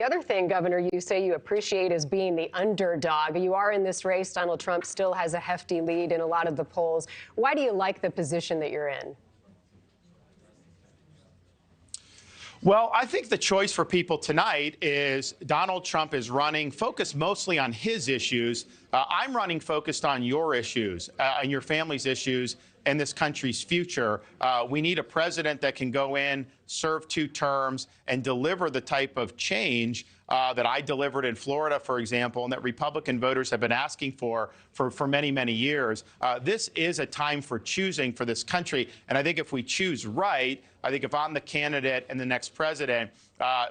The other thing, Governor, you say you appreciate is being the underdog. You are in this race. Donald Trump still has a hefty lead in a lot of the polls. Why do you like the position that you're in? Well, I think the choice for people tonight is Donald Trump is running focused mostly on his issues. I'm running focused on your issues and your family's issues and this country's future. We need a president that can go in, serve 2 terms, and deliver the type of change that I delivered in Florida, for example, and that Republican voters have been asking for many, many years. This is a time for choosing for this country. And I think if we choose right, I think if I'm the candidate and the next president,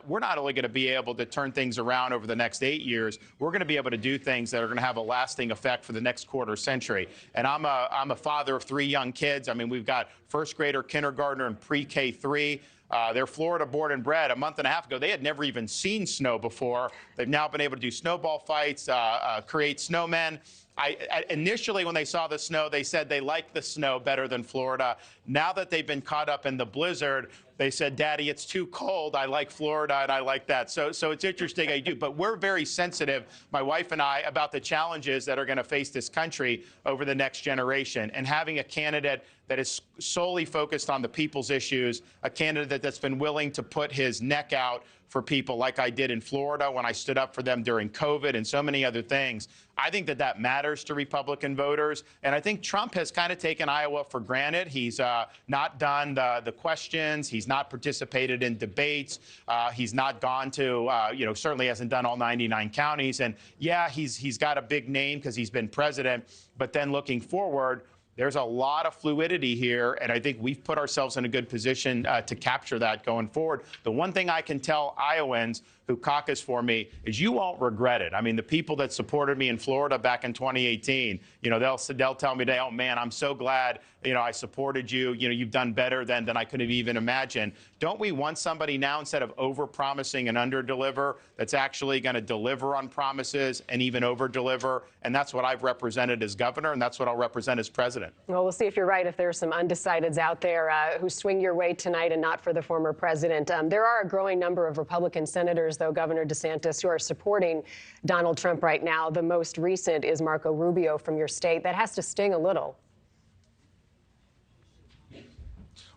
we're not only going to be able to turn things around over the next 8 years, we're going to be able to do things that are going to have a lasting effect for the next quarter century. And I'm a father of 3 young kids. I mean, we've got first grader, kindergartner, and pre-K 3. They're Florida born and bred. A month and a half ago, they had never even seen snow before. They've now been able to do snowball fights, create snowmen. Initially, when they saw the snow, they said they liked the snow better than Florida. Now that they've been caught up in the blizzard, they said, Daddy, it's too cold. I like Florida, and I like that. So it's interesting, I do. But we're very sensitive, my wife and I, about the challenges that are going to face this country over the next generation. And having a candidate that is solely focused on the people's issues, a candidate that's been willing to put his neck out for people like I did in Florida when I stood up for them during COVID and so many other things. I think that matters to Republican voters. And I think Trump has kind of taken Iowa for granted. He's not done the questions. He's not participated in debates. He's not gone to, certainly hasn't done all 99 counties. And yeah, he's got a big name because he's been president. But then looking forward, there's a lot of fluidity here, and I think we've put ourselves in a good position to capture that going forward. The one thing I can tell Iowans who caucus for me is you won't regret it. I mean, the people that supported me in Florida back in 2018, they'll tell me today, oh, man, I'm so glad, I supported you. You've done better than I could have even imagined. Don't we want somebody now, instead of over-promising and under-deliver, that's actually going to deliver on promises and even over-deliver? And that's what I've represented as governor, and that's what I'll represent as president. Well, we'll see if you're right, if there are some undecideds out there who swing your way tonight and not for the former president. There are a growing number of Republican senators, though, Governor DeSantis, who are supporting Donald Trump right now. The most recent is Marco Rubio from your state. That has to sting a little.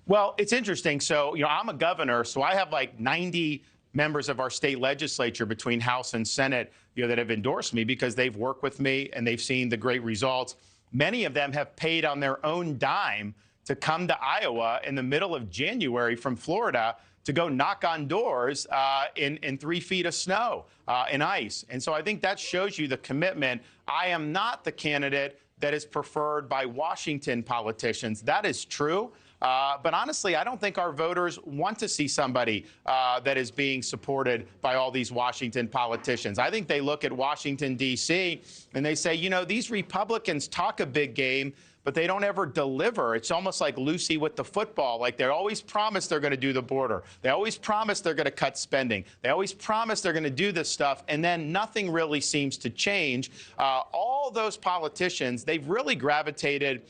Well, it's interesting. So, I'm a governor, so I have like 90 members of our state legislature between House and Senate, that have endorsed me because they've worked with me and they've seen the great results. Many of them have paid on their own dime to come to Iowa in the middle of January from Florida to go knock on doors in 3 feet of snow and ice. And so I think that shows you the commitment. I am not the candidate that is preferred by Washington politicians. That is true. But honestly, I don't think our voters want to see somebody that is being supported by all these Washington politicians. I think they look at Washington, D.C., and they say, these Republicans talk a big game, but they don't ever deliver. It's almost like Lucy with the football. Like, they always promise they're going to do the border. They always promise they're going to cut spending. They always promise they're going to do this stuff, and then nothing really seems to change. All those politicians, they've really gravitated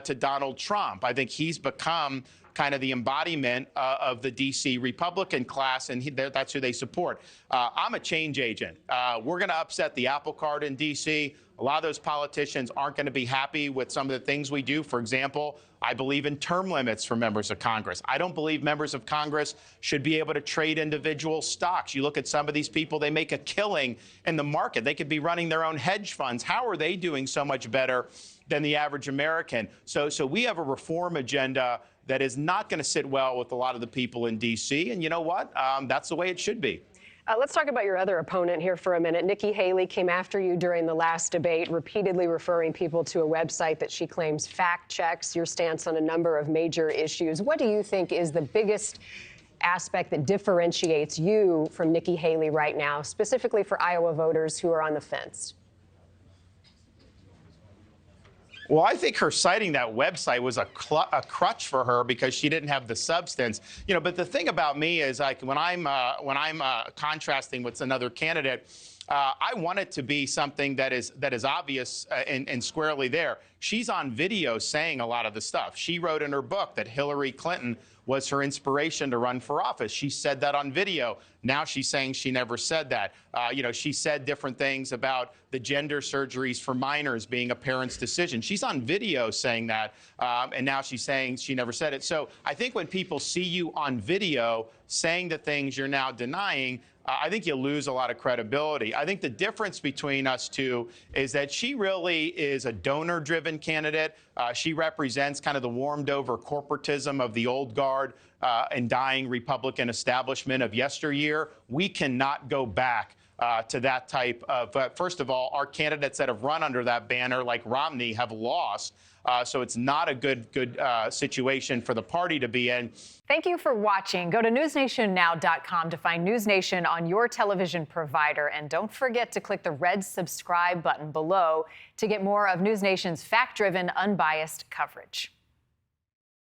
to Donald Trump. I think he's become kind of the embodiment of the D.C. Republican class, and that's who they support. I'm a change agent. We're going to upset the apple cart in D.C. A lot of those politicians aren't going to be happy with some of the things we do. For example, I believe in term limits for members of Congress. I don't believe members of Congress should be able to trade individual stocks. You look at some of these people, they make a killing in the market. They could be running their own hedge funds. How are they doing so much better than the average American? So we have a reform agenda that is not going to sit well with a lot of the people in D.C. And you know what? That's the way it should be. Let's talk about your other opponent here for a minute. Nikki Haley came after you during the last debate, repeatedly referring people to a website that she claims fact checks your stance on a number of major issues. What do you think is the biggest aspect that differentiates you from Nikki Haley right now, specifically for Iowa voters who are on the fence? Well, I think her citing that website was a crutch for her because she didn't have the substance. But the thing about me is, like, when I'm contrasting with another candidate, I want it to be something that is obvious and squarely there. She's on video saying a lot of the stuff. She wrote in her book that Hillary Clinton was her inspiration to run for office. She said that on video. Now she's saying she never said that. She said different things about the gender surgeries for minors being a parent's decision. She's on video saying that, and now she's saying she never said it. So I think when people see you on video saying the things you're now denying, I think you lose a lot of credibility. I think the difference between us two is that she really is a donor-driven candidate. She represents kind of the warmed-over corporatism of the old guard and dying Republican establishment of yesteryear. We cannot go back to that type of, first of all, our candidates that have run under that banner, like Romney, have lost. So it's not a good situation for the party to be in. Thank you for watching. Go to newsnationnow.com to find NewsNation on your television provider. And don't forget to click the red subscribe button below to get more of NewsNation's fact-driven, unbiased coverage.